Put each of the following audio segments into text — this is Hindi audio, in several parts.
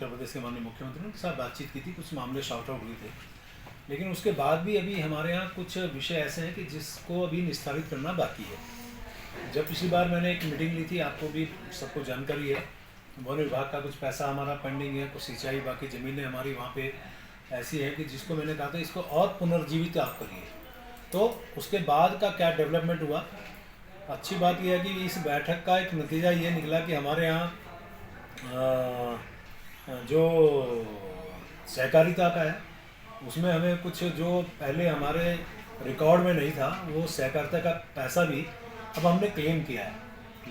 उत्तर प्रदेश के माननीय मुख्यमंत्री के साथ बातचीत की थी, कुछ मामले शॉर्ट आउट हुए थे। लेकिन उसके बाद भी अभी हमारे यहाँ कुछ विषय ऐसे हैं कि जिसको अभी निस्तारित करना बाकी है। जब पिछली बार मैंने एक मीटिंग ली थी, आपको भी सबको जानकारी है, वन विभाग का कुछ पैसा हमारा पेंडिंग है, कुछ सिंचाई बाकी ज़मीनें हमारी वहाँ पे ऐसी है कि जिसको मैंने कहा था इसको और पुनर्जीवित आप करिए। तो उसके बाद का क्या डेवलपमेंट हुआ, अच्छी बात यह है कि इस बैठक का एक नतीजा ये निकला कि हमारे यहाँ जो सहकारिता का है उसमें हमें कुछ जो पहले हमारे रिकॉर्ड में नहीं था वो सहकारिता का पैसा भी अब हमने क्लेम किया है।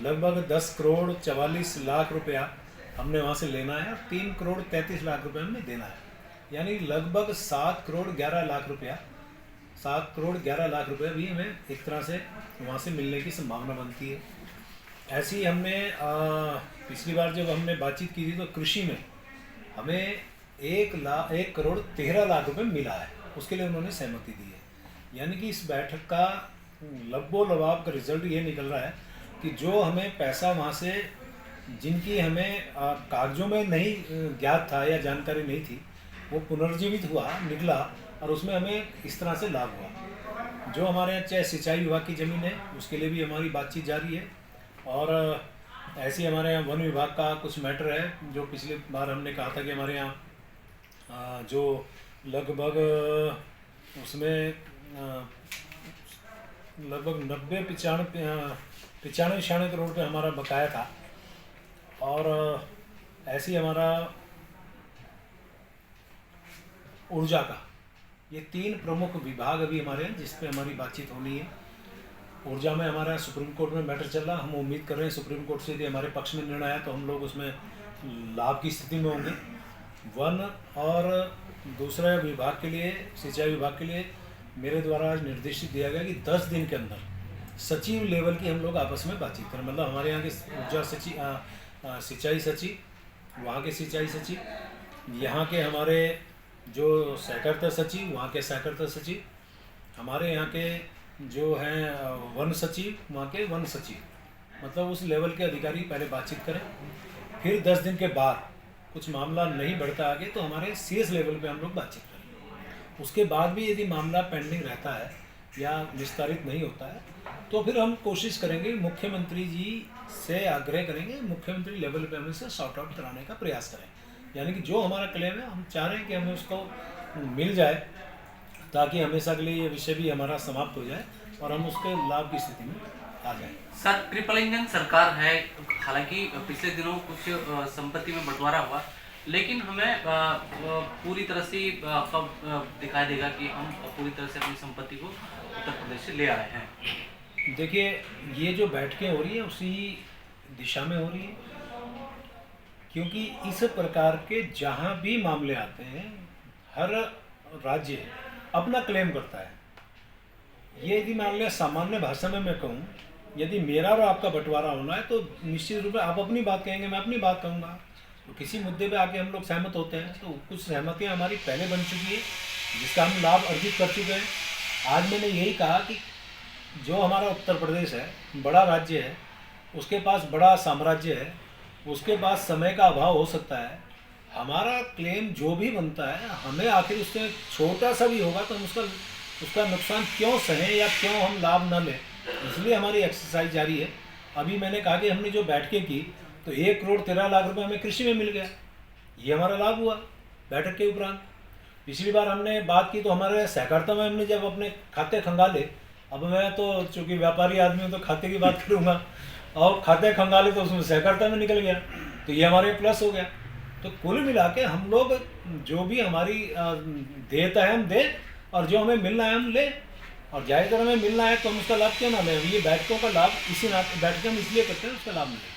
लगभग 10 करोड़ 44 लाख रुपया हमने वहाँ से लेना है और 3 करोड़ 33 लाख रुपया हमें देना है, यानी लगभग 7 करोड़ 11 लाख रुपया 7 करोड़ 11 लाख रुपये भी हमें एक तरह से वहाँ से मिलने की संभावना बनती है। ऐसी ही हमने पिछली बार जब हमने बातचीत की थी तो कृषि में हमें 1 करोड़ 13 लाख रुपये मिला है, उसके लिए उन्होंने सहमति दी है। यानी कि इस बैठक का लब्बो लबाब का रिजल्ट ये निकल रहा है कि जो हमें पैसा वहाँ से जिनकी हमें कागजों में नहीं ज्ञात था या जानकारी नहीं थी वो पुनर्जीवित हुआ निकला और उसमें हमें इस तरह से लाभ हुआ। जो हमारे यहाँ चाहे सिंचाई विभाग की ज़मीन है उसके लिए भी हमारी बातचीत जारी है और ऐसे हमारे यहाँ वन विभाग का कुछ मैटर है जो पिछली बार हमने कहा था कि हमारे यहाँ जो लगभग उसमें लगभग 95 करोड़ रुपये हमारा बकाया था। और ऐसे ही हमारा ऊर्जा का ये 3 प्रमुख विभाग अभी हमारे हैं जिस पे हमारी बातचीत होनी है। ऊर्जा में हमारा सुप्रीम कोर्ट में मैटर चल रहा, हम उम्मीद कर रहे हैं सुप्रीम कोर्ट से यदि हमारे पक्ष में निर्णय आया तो हम लोग उसमें लाभ की स्थिति में होंगे। वन और दूसरे विभाग के लिए सिंचाई विभाग के लिए मेरे द्वारा आज निर्देशित दिया गया कि 10 दिन के अंदर सचिव लेवल की हम लोग आपस में बातचीत करें। मतलब हमारे यहाँ के ऊर्जा सचिव सिंचाई सचिव, वहाँ के सिंचाई सचिव, यहाँ के हमारे जो सहकारिता सचिव, वहाँ के सहकारिता सचिव, हमारे यहाँ के जो हैं वन सचिव, वहाँ के वन सचिव, मतलब उस लेवल के अधिकारी पहले बातचीत करें। फिर 10 दिन के बाद कुछ मामला नहीं बढ़ता आगे तो हमारे CS लेवल पे हम लोग बातचीत करें। उसके बाद भी यदि मामला पेंडिंग रहता है या विस्तारित नहीं होता है तो फिर हम कोशिश करेंगे, मुख्यमंत्री जी से आग्रह करेंगे, मुख्यमंत्री लेवल पे हम इसे सॉर्ट आउट कराने का प्रयास करें। यानी कि जो हमारा क्लेम है हम चाह रहे हैं कि हमें उसको मिल जाए ताकि हमेशा के लिए ये विषय भी हमारा समाप्त हो जाए और हम उसके लाभ की स्थिति में आ जाए। सर, ट्रिपल इंजन सरकार है, हालांकि पिछले दिनों कुछ संपत्ति में बंटवारा हुआ, लेकिन हमें पूरी तरह से कब दिखाई देगा कि हम पूरी तरह से अपनी संपत्ति को उत्तर प्रदेश से ले आए हैं। देखिए, ये जो बैठकें हो रही है उसी दिशा में हो रही है, क्योंकि इस प्रकार के जहाँ भी मामले आते हैं हर राज्य अपना क्लेम करता है। ये यदि मान लिया सामान्य भाषा में मैं कहूँ, यदि मेरा और आपका बंटवारा होना है तो निश्चित रूप से आप अपनी बात कहेंगे, मैं अपनी बात कहूँगा। तो किसी मुद्दे पे आके हम लोग सहमत होते हैं तो कुछ सहमतियाँ हमारी पहले बन चुकी है जिसका हम लाभ अर्जित कर चुके हैं। आज मैंने यही कहा कि जो हमारा उत्तर प्रदेश है, बड़ा राज्य है, उसके पास बड़ा साम्राज्य है, उसके पास समय का अभाव हो सकता है। हमारा क्लेम जो भी बनता है हमें आखिर उससे छोटा सा भी होगा तो हम उसका नुकसान क्यों सहें या क्यों हम लाभ न लें, इसलिए हमारी एक्सरसाइज जारी है। अभी मैंने कहा कि हमने जो बैठकें की तो 1 करोड़ 13 लाख रुपए हमें कृषि में मिल गया, ये हमारा लाभ हुआ बैठक के उपरांत। पिछली बार हमने बात की तो हमारे सहकारिता में हमने जब अपने खाते खंगाले, अब मैं तो चूँकि व्यापारी आदमी हूँ तो खाते की बात करूँगा, और खाते खंगाले तो उसमें सहकारिता में निकल गया, तो ये हमारे प्लस हो गया। तो कुल मिला के हम लोग जो भी हमारी देयता है हम दें और जो हमें मिलना है हम लें, और ज़्यादातर हमें मिलना है तो हम उसका लाभ क्यों ना लें। ये बैठकों का लाभ इसी बैठकें हम इसलिए करते हैं उसका लाभ मिले।